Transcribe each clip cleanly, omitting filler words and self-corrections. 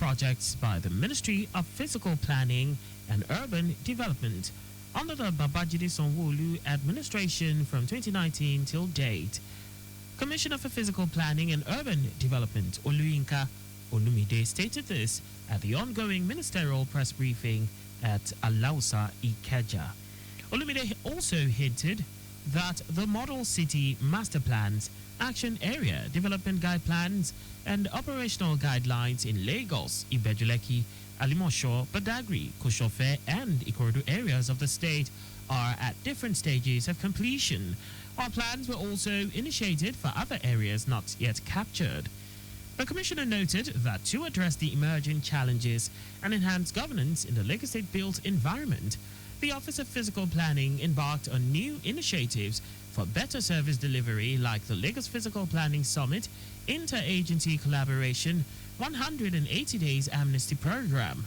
projects by the Ministry of Physical Planning and Urban Development under the Babajide Sanwo-Olu administration from 2019 till date. Commissioner for Physical Planning and Urban Development, Oluyinka Olumide, stated this at the ongoing ministerial press briefing at Alausa, Ikeja. Olumide also hinted that the Model City Master Plans, Action Area Development Guide Plans, and Operational Guidelines in Lagos, Ibejuleki, Alimosho, Badagry, Koshofe, and Ikorodu areas of the state are at different stages of completion, while plans were also initiated for other areas not yet captured. The Commissioner noted that to address the emerging challenges and enhance governance in the Lagos State built environment, the Office of Physical Planning embarked on new initiatives for better service delivery like the Lagos Physical Planning Summit, Interagency Collaboration, 180 Days Amnesty Program.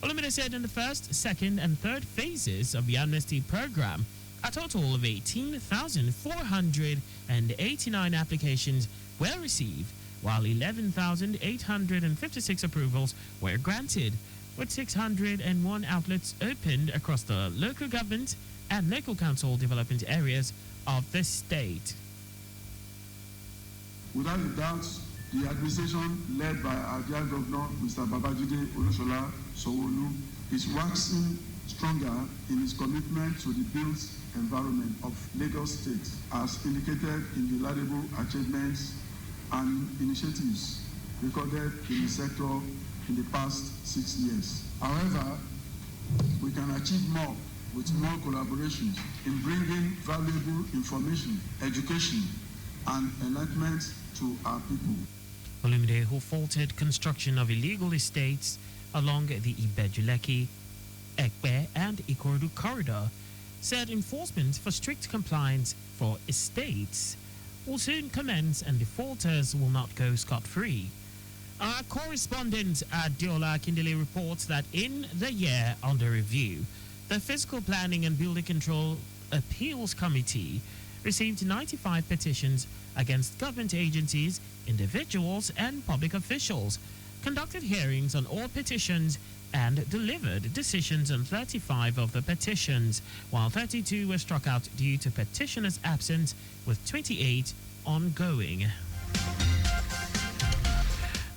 Olumide said in the first, second, and third phases of the amnesty program, a total of 18,489 applications were received, while 11,856 approvals were granted, with 601 outlets opened across the local government and local council development areas of the state. Without a doubt, the administration led by our dear Governor, Mr. Babajide Olusola Sanwo-Olu, is waxing stronger in his commitment to the built environment of Lagos State, as indicated in the laudable achievements and initiatives recorded in the sector in the past 6 years. However, we can achieve more with more collaboration in bringing valuable information, education, and enlightenment to our people. Olumide, who faulted construction of illegal estates along the Ibejuleki, Ekpe, and Ikorodu corridor, said enforcement for strict compliance for estates will soon commence and defaulters will not go scot-free. Our correspondent Adiola Kindele reports that in the year under review, the Physical Planning and Building Control Appeals Committee received 95 petitions against government agencies, individuals, and public officials, conducted hearings on all petitions, and delivered decisions on 35 of the petitions, while 32 were struck out due to petitioners' absence, with 28 ongoing.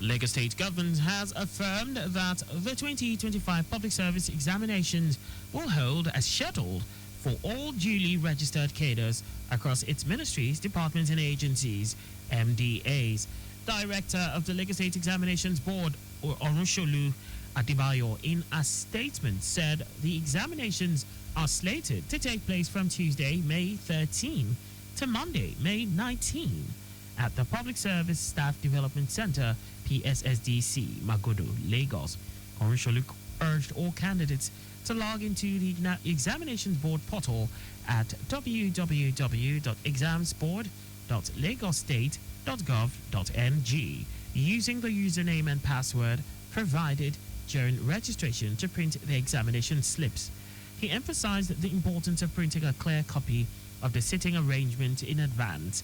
Lagos State Government has affirmed that the 2025 public service examinations will hold as scheduled for all duly registered cadres across its ministries, departments, and agencies, MDAs. Director of the Lagos State Examinations Board, Orunsolu Adebayo, in a statement said the examinations are slated to take place from Tuesday, May 13 to Monday, May 19 at the Public Service Staff Development Center, PSSDC, Magodo, Lagos. Orunsolu urged all candidates to log into the Examinations Board portal at www.examsboard.lagosstate.gov.ng using the username and password provided during registration to print the examination slips. He emphasized the importance of printing a clear copy of the sitting arrangement in advance.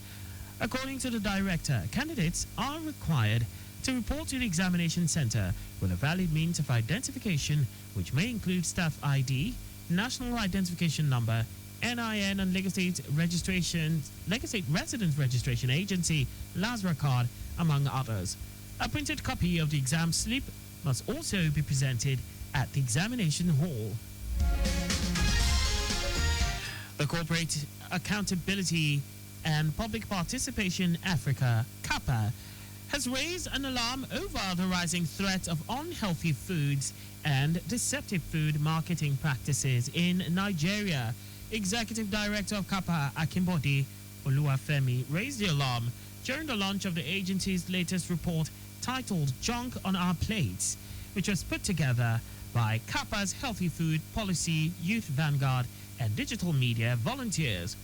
According to the director, candidates are required to report to the examination center with a valid means of identification, which may include staff ID, national identification number, NIN, and Lagos State Residence Registration Agency, LASRA card, among others. A printed copy of the exam slip must also be presented at the examination hall. The Corporate Accountability and Public Participation Africa, CAPA, has raised an alarm over the rising threat of unhealthy foods and deceptive food marketing practices in Nigeria. Executive Director of CAPA, Akimbode Oluwafemi, raised the alarm during the launch of the agency's latest report titled Junk on Our Plates, which was put together by CAPA's Healthy Food Policy, Youth Vanguard, and digital media volunteers.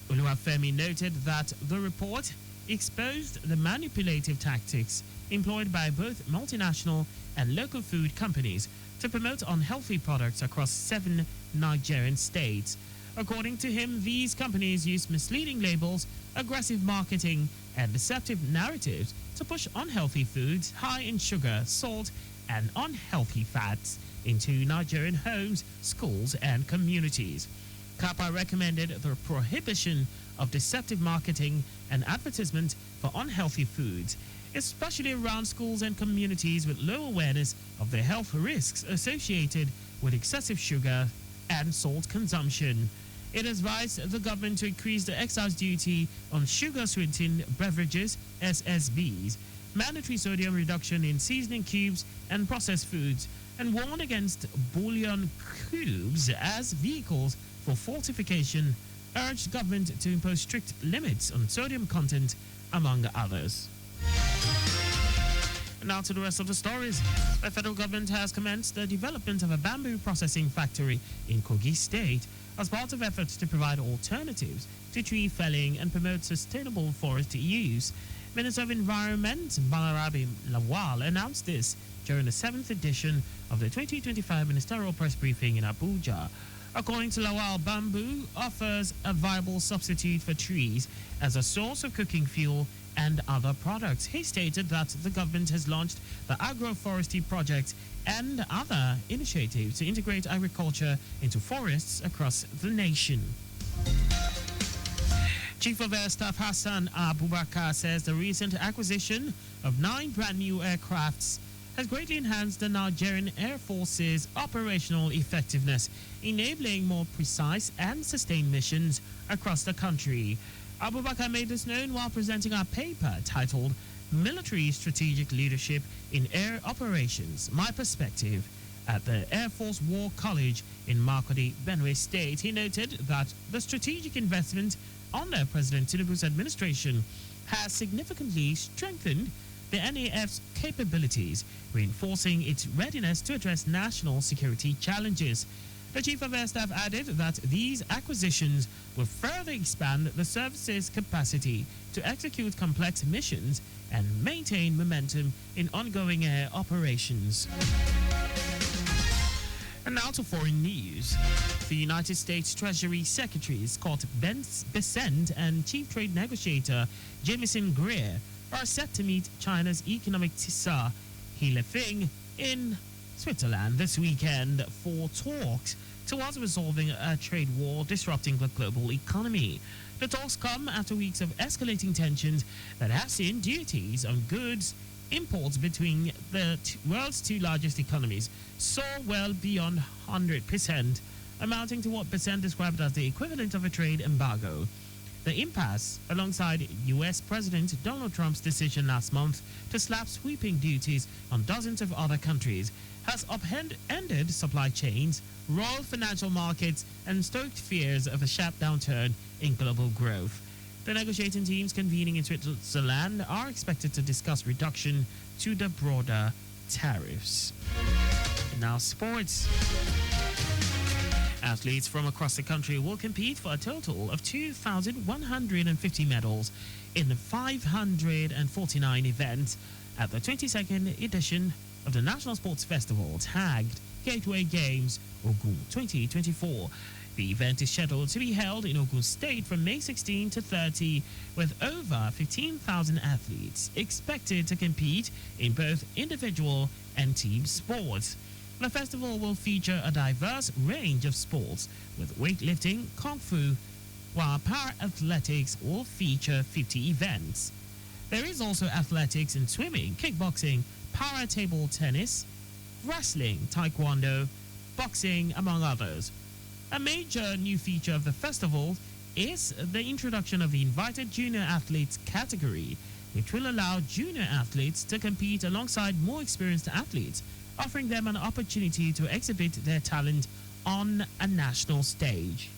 Oluwafemi noted that the report exposed the manipulative tactics employed by both multinational and local food companies to promote unhealthy products across 7 Nigerian states. According to him, these companies use misleading labels, aggressive marketing, and deceptive narratives to push unhealthy foods high in sugar, salt, and unhealthy fats into Nigerian homes, schools, and communities. CAPA recommended the prohibition of deceptive marketing and advertisement for unhealthy foods, especially around schools and communities with low awareness of the health risks associated with excessive sugar and salt consumption. It advised the government to increase the excise duty on sugar-sweetened beverages, SSBs, mandatory sodium reduction in seasoning cubes and processed foods, and warned against bouillon cubes as vehicles for fortification, urged government to impose strict limits on sodium content, among others. Now to the rest of the stories. The federal government has commenced the development of a bamboo processing factory in Kogi State as part of efforts to provide alternatives to tree felling and promote sustainable forest use. Minister of Environment Balarabe Lawal announced this during the 7th edition of the 2025 Ministerial Press Briefing in Abuja. According to Lawal, bamboo offers a viable substitute for trees as a source of cooking fuel and other products. He stated that the government has launched the agroforestry project and other initiatives to integrate agriculture into forests across the nation. Chief of Air Staff Hassan Abubakar says the recent acquisition of 9 brand new aircrafts has greatly enhanced the Nigerian Air Force's operational effectiveness, enabling more precise and sustained missions across the country. Abubakar made this known while presenting a paper titled Military Strategic Leadership in Air Operations, My Perspective, at the Air Force War College in Makurdi, Benue State. He noted that the strategic investment under President Tinubu's administration has significantly strengthened the NAF's capabilities, reinforcing its readiness to address national security challenges. The Chief of Air Staff added that these acquisitions will further expand the service's capacity to execute complex missions and maintain momentum in ongoing air operations. And now to foreign news. The United States Treasury Secretary Scott Bessent and Chief Trade Negotiator Jamieson Greer are set to meet China's economic tsar He Lifeng in Switzerland this weekend for talks towards resolving a trade war disrupting the global economy. The talks come after weeks of escalating tensions that have seen duties on goods imports between the world's 2 largest economies soar well beyond 100%, amounting to what Bessent described as the equivalent of a trade embargo. The impasse, alongside U.S. President Donald Trump's decision last month to slap sweeping duties on dozens of other countries, has upended supply chains, roiled financial markets, and stoked fears of a sharp downturn in global growth. The negotiating teams convening in Switzerland are expected to discuss reduction to the broader tariffs. Now, sports. Athletes from across the country will compete for a total of 2,150 medals in 549 events at the 22nd edition of the National Sports Festival tagged Gateway Games Ogun 2024. The event is scheduled to be held in Ogun State from May 16 to 30, with over 15,000 athletes expected to compete in both individual and team sports. The festival will feature a diverse range of sports, with weightlifting, kung fu, while para-athletics will feature 50 events. There is also athletics in swimming, kickboxing, para-table tennis, wrestling, taekwondo, boxing, among others. A major new feature of the festival is the introduction of the Invited Junior Athletes category, which will allow junior athletes to compete alongside more experienced athletes, offering them an opportunity to exhibit their talent on a national stage.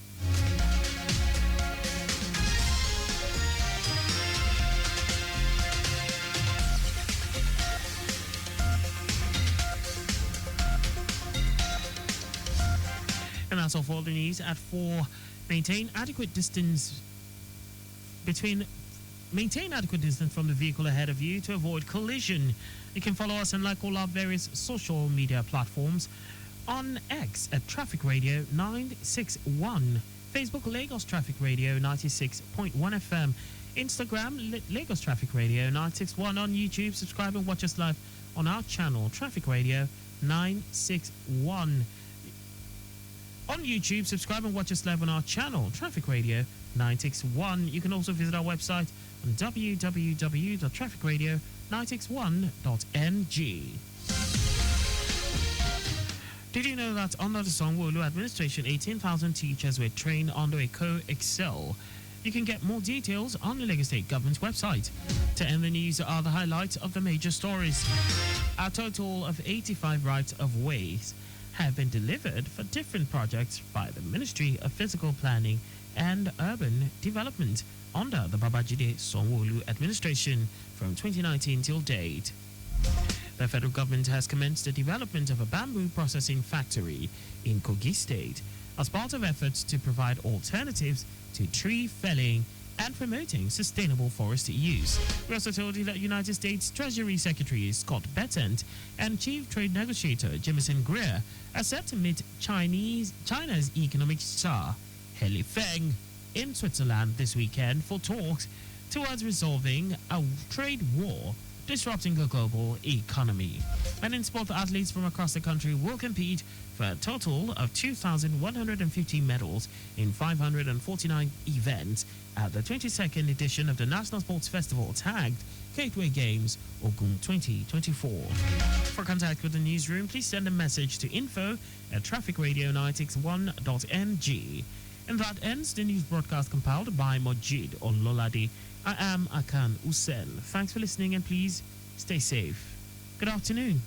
And that's all for the news at 4. Maintain adequate distance from the vehicle ahead of you to avoid collision. You can follow us and like all our various social media platforms. On X at Traffic Radio 961, Facebook Lagos Traffic Radio 96.1 FM, Instagram Lagos Traffic Radio 961, on YouTube. Subscribe and watch us live on our channel, Traffic Radio 961. On YouTube, subscribe and watch us live on our channel, Traffic Radio 961. You can also visit our website on www.trafficradio961.ng. Did you know that under the Sanwo-Olu administration, 18,000 teachers were trained under a co-excel? You can get more details on the Lagos State Government's website. To end the news are the highlights of the major stories. A total of 85 rights-of-ways have been delivered for different projects by the Ministry of Physical Planning and Urban Development under the Babajide Sanwo-Olu administration from 2019 till date. The federal government has commenced the development of a bamboo processing factory in Kogi State as part of efforts to provide alternatives to tree felling and promoting sustainable forest use. We also told you that United States Treasury Secretary Scott Bessent and Chief Trade Negotiator Jameson Greer are set to meet China's economic czar, He Feng, in Switzerland this weekend for talks towards resolving a trade war disrupting the global economy. And in sport, athletes from across the country will compete for a total of 2,150 medals in 549 events at the 22nd edition of the National Sports Festival tagged Gateway Games Ogun 2024. For contact with the newsroom, please send a message to info@trafficradio961.ng. And that ends the news broadcast compiled by Mojid Ololade. I am Akan Usen. Thanks for listening and please stay safe. Good afternoon.